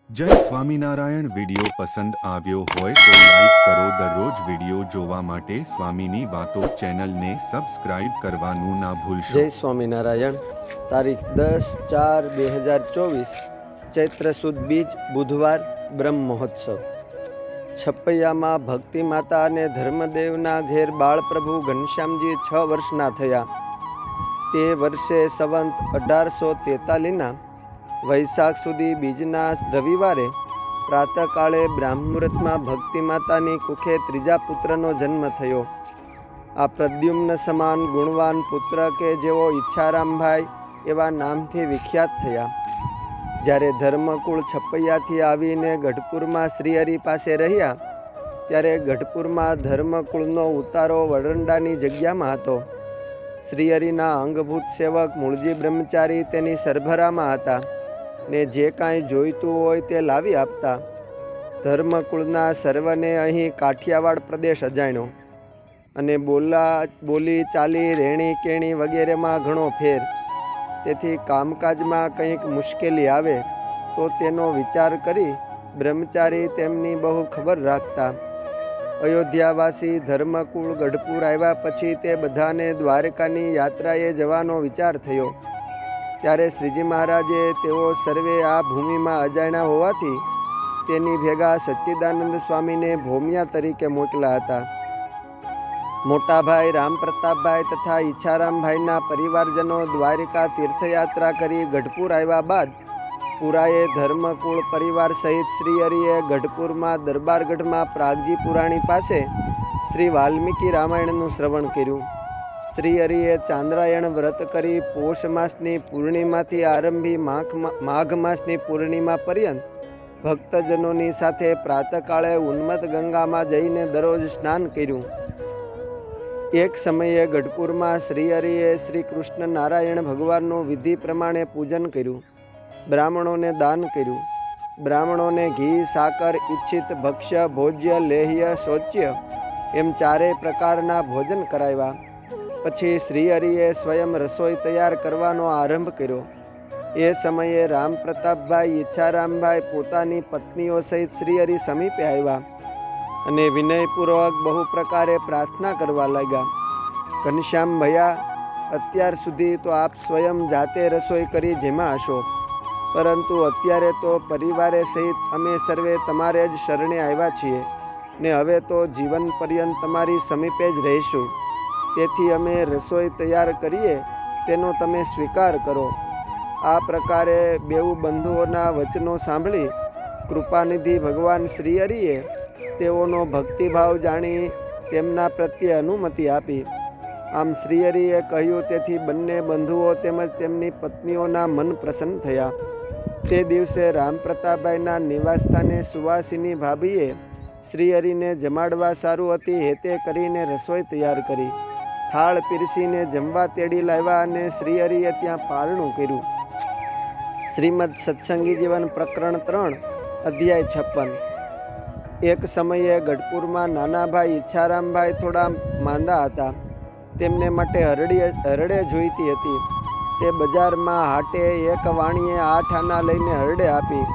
જય સ્વામિનારાયણ। વિડિયો પસંદ આવ્યો હોય તો લાઈક કરો। દરરોજ વિડિયો જોવા માટે સ્વામીની વાતો ચેનલને સબસ્ક્રાઇબ કરવાનું ના ભૂલશો। જય સ્વામિનારાયણ। તારીખ 10/4/2024 ચૈત્ર સુદ બીજ બુધવાર બ્રહ્મ મહોત્સવ। છપૈયામાં ભક્તિ માતા અને ધર્મદેવના ઘેર બાળપ્રભુ ઘનશ્યામજી 6 વર્ષના થયા। તે વર્ષે સંવંત 1843ના વૈશાખ સુધી બીજના રવિવારે પ્રાતઃકાળે બ્રાહ્મુહૂર્તમાં ભક્તિ માતાની કુખે ત્રીજા પુત્રનો જન્મ થયો। આ પ્રદ્યુમ્ન સમાન ગુણવાન પુત્ર કે જેઓ ઈચ્છારામભાઈ એવા નામથી વિખ્યાત થયા। જ્યારે ધર્મકુળ છપૈયાથી આવીને ગઢપુરમાં શ્રીહરિ પાસે રહ્યા ત્યારે ગઢપુરમાં ધર્મકુળનો ઉતારો વરંડાની જગ્યામાં હતો। શ્રીહરિના અંગભૂત સેવક મૂળજી બ્રહ્મચારી તેની સરભરામાં હતા ને જે કાંઈ જોઈતું હોય તે લાવી આપતા। ધર્મકુળના સર્વને અહીં કાઠિયાવાડ પ્રદેશ અજાણ્યો અને બોલી ચાલી રહેણી કેણી વગેરેમાં ઘણો ફેર। તેથી કામકાજમાં કંઈક મુશ્કેલી આવે તો તેનો વિચાર કરી બ્રહ્મચારી તેમની બહુ ખબર રાખતા। અયોધ્યાવાસી ધર્મકુળ ગઢપુર આવ્યા પછી તે બધાને દ્વારકાની યાત્રાએ જવાનો વિચાર થયો। ત્યારે શ્રીજી મહારાજે તેઓ સર્વે આ ભૂમિમાં અજાણ્યા હોવાથી તેની ભેગા સચ્ચિદાનંદ સ્વામીને ભોમિયા તરીકે મોકલ્યા હતા। મોટાભાઈ રામપ્રતાપભાઈ તથા ઈચ્છારામભાઈના પરિવારજનો દ્વારિકા તીર્થયાત્રા કરી ગઢપુર આવ્યા બાદ પુરાએ ધર્મકુળ પરિવાર સહિત શ્રીહરિએ ગઢપુરમાં દરબારગઢમાં પ્રાગજી પુરાણી પાસે શ્રી વાલ્મીકી રામાયણનું શ્રવણ કર્યું। શ્રીહરિએ ચાંદ્રાયણ વ્રત કરી પોષ માસની પૂર્ણિમાથી આરંભી માઘ માસની પૂર્ણિમા પર્યંત ભક્તજનોની સાથે પ્રાતઃકાળે ઉન્મત્ત ગંગામાં જઈને દરરોજ સ્નાન કર્યું। એક સમયે ગઢપુરમાં શ્રીહરિએ શ્રી કૃષ્ણ નારાયણ ભગવાનનું વિધિ પ્રમાણે પૂજન કર્યું, બ્રાહ્મણોને દાન કર્યું। બ્રાહ્મણોને ઘી સાકર ઈચ્છિત ભક્ષ્ય ભોજ્ય લેહ્ય શૌચ્ય એમ ચારેય પ્રકારના ભોજન કરાવ્યા। પછી શ્રીહરિએ સ્વયં રસોઈ તૈયાર કરવાનો આરંભ કર્યો। એ સમયે રામપ્રતાપભાઈ ઈચ્છારામભાઈ પોતાની પત્નીઓ સહિત શ્રીહરિ સમીપે આવ્યા અને વિનયપૂર્વક બહુ પ્રકારે પ્રાર્થના કરવા લાગ્યા। ઘનશ્યામ ભૈયા, અત્યાર સુધી તો આપ સ્વયં જાતે રસોઈ કરી જેમાં હશો, પરંતુ અત્યારે તો પરિવારે સહિત અમે સર્વે તમારે જ શરણે આવ્યા છીએ ને હવે તો જીવન પર્યંત તમારી સમીપે જ રહીશું। તેથી અમે રસોઈ તૈયાર કરીએ તેનો તમે સ્વીકાર કરો। આ પ્રકારે બેઉ બંધુઓના વચનો સાંભળી કૃપાનિધિ ભગવાન શ્રીહરિએ તેઓનો ભક્તિભાવ જાણી તેમના પ્રત્યે અનુમતિ આપી। આમ શ્રીહરિએ કહ્યું તેથી બંને બંધુઓ તેમજ તેમની પત્નીઓના મન પ્રસન્ન થયા। તે દિવસે રામપ્રતાપભાઈના નિવાસસ્થાને સુવાસિની ભાભીએ શ્રીહરિને જમાડવા સારું હતી હેતે કરીને રસોઈ તૈયાર કરી, થાળ પીરસીને જમવા તેડી લાવ્યા અને શ્રીહરિએ ત્યાં પારણું કર્યું। શ્રીમદ સત્સંગી જીવન પ્રકરણ 3 અધ્યાય 56। એક સમયે ગઢપુરમાં નાનાભાઈ ઈચ્છારામભાઈ થોડા માંદા હતા। તેમને માટે હરડે જોઈતી હતી। તે બજારમાં હાટે એક વાણીએ 8 આના લઈને હરડે આપી।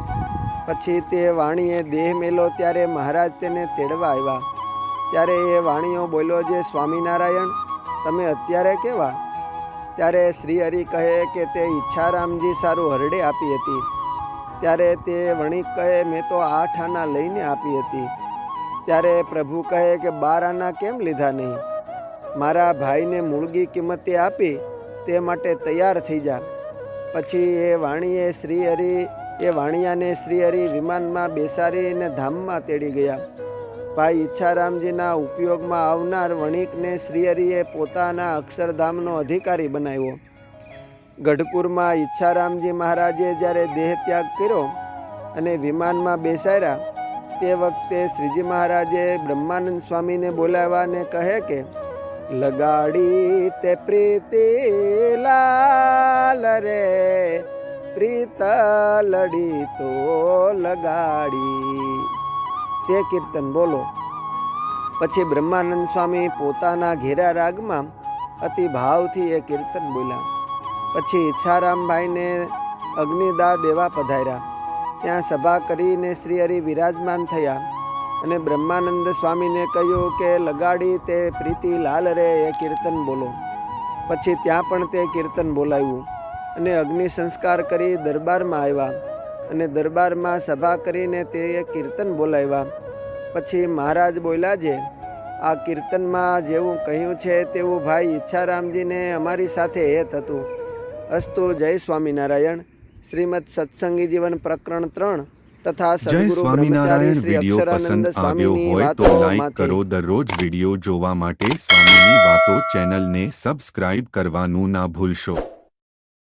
પછી તે વાણીએ દેહ મેલો ત્યારે મહારાજ તેને તેડવા આવ્યા। ત્યારે એ વાણીઓ બોલ્યો, જે સ્વામિનારાયણ, તમે અત્યારે કેવા? ત્યારે શ્રીહરિ કહે કે તે ઈચ્છારામજી સારું હરડે આપી હતી। ત્યારે તે વણિક કહે, મેં તો 8 આના લઈને આપી હતી। ત્યારે પ્રભુ કહે કે 12 આના કેમ લીધા નહીં? મારા ભાઈને મૂળગી કિંમતે આપી તે માટે તૈયાર થઈ જા। પછી એ વાણિયાને શ્રીહરિ વિમાનમાં બેસાડીને ધામમાં તેડી ગયા। ભાઈ ઈચ્છારામજીના ઉપયોગમાં આવનાર વણિકને શ્રીહરિએ પોતાના અક્ષરધામનો અધિકારી બનાવ્યો। ગઢપુરમાં ઈચ્છારામજી મહારાજે જ્યારે દેહ ત્યાગ કર્યો અને વિમાનમાં બેસાડ્યા તે વખતે શ્રીજી મહારાજે બ્રહ્માનંદ સ્વામીને બોલાવ્યા અને કહે કે લગાડી તે પ્રીતિ લાલ રે, પ્રીત લડી તો લગાડી, તે કીર્તન બોલો। પછી બ્રહ્માનંદ સ્વામી પોતાના ઘેરા રાગમાં અતિ ભાવથી એ કીર્તન બોલ્યા। પછી ઈચ્છારામભાઈને અગ્નિદાહ દેવા પધાર્યા। ત્યાં સભા કરીને શ્રી હરિ વિરાજમાન થયા અને બ્રહ્માનંદ સ્વામીને કહ્યું કે લગાડી તે પ્રીતિ લાલ રે એ કીર્તન બોલો. પછી ત્યાં પણ તે કીર્તન બોલાવ્યું અને અગ્નિ સંસ્કાર કરી દરબારમાં આવ્યા અને દરબારમાં સભા કરીને તે કીર્તન બોલાવ્યા. પછી મહારાજ બોલ્યા છે, આ કીર્તનમાં જેવું કહ્યું છે તેવું ભાઈ ઈચ્છારામજીને અમારી સાથે હેત હતું. અસ્તુ. જય સ્વામિનારાયણ. શ્રીમદ સત્સંગી જીવન પ્રકરણ 3 તથા જય સદગુરુ બ્રહ્મચારી સ્વામિનારાયણ. શ્રી વિડીયો અક્ષરાનંદ પસંદ આવ્યો સ્વામીની હોય તો લાઈક વાતોમાંથી કરો. દરરોજ વિડીયો જોવા માટે સ્વામીની વાતો ચેનલને સબસ્ક્રાઇબ કરવાનું ના ભૂલશો.